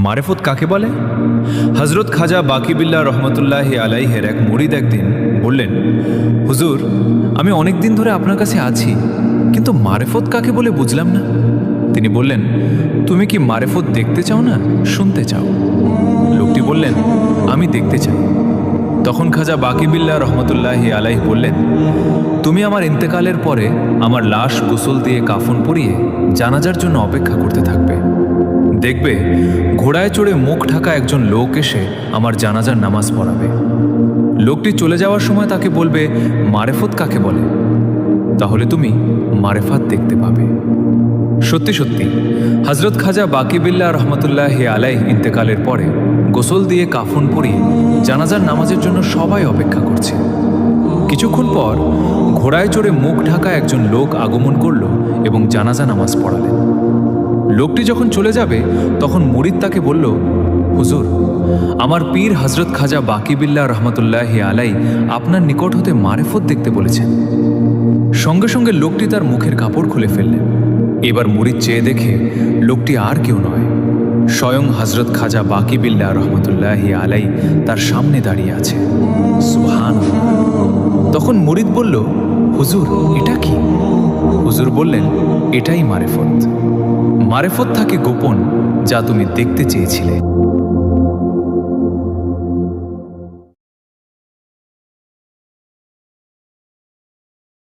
মারেফত কাকে বলে? হজরত খাজা বাকিবিল্লাহ রহমতুল্লাহি আলাইহের এক মুরিদ একদিন বললেন, হুজুর, আমি অনেক দিন ধরে আপনার কাছে আছি, কিন্তু মারেফত কাকে বলে বুঝলাম না। তিনি বললেন, তুমি কি মারেফত দেখতে চাও না শুনতে চাও? লোকটি বললেন, আমি দেখতে চাই। তখন খাজা বাকিবিল্লাহ রহমতুল্লাহি আলাইহ বললেন, তুমি আমার ইন্তেকালের পরে আমার লাশ গোসল দিয়ে কাফন পরিয়ে জানাজার জন্য অপেক্ষা করতে থাকবে। দেখবে ঘোড়ায় চড়ে মুখ ঢাকা একজন লোক এসে আমার জানাজার নামাজ পড়াবে। লোকটি চলে যাওয়ার সময় তাকে বলবে, মারেফত কাকে বলে? তাহলে তুমি মারেফাত দেখতে পাবে। সত্যি সত্যি হজরত খাজা বাকিবিল্লাহ রহমতুল্লাহি আলাইহ ইন্তেকালের পরে গোসল দিয়ে কাফন পরিয়ে জানাজার নামাজের জন্য সবাই অপেক্ষা করছে। কিছুক্ষণ পর ঘোড়ায় চড়ে মুখ ঢাকা একজন লোক আগমন করল এবং জানাজা নামাজ পড়ালেন। লোকটি যখন চলে যাবে তখন মুরিদ তাকে বলল, হুজুর, আমার পীর হজরত খাজা বাকিবিল্লাহ রহমতুল্লাহি আলাই আপনার নিকট হতে মারেফত দেখতে বলেছেন। সঙ্গে সঙ্গে লোকটি তার মুখের কাপড় খুলে ফেললেন। এবার মুরিদ চেয়ে দেখে লোকটি আর কেউ নয়, স্বয়ং হজরত খাজা বাকিবিল্লাহ রহমতুল্লাহি আলাই তার সামনে দাঁড়িয়ে আছে। সুবহানাল্লাহ। তখন মুরিদ বলল, হুজুর, এটা কি? হুজুর বললেন, এটাই মারেফত। মারেফত থাকে গোপন, যা তুমি দেখতে চেয়েছিলে।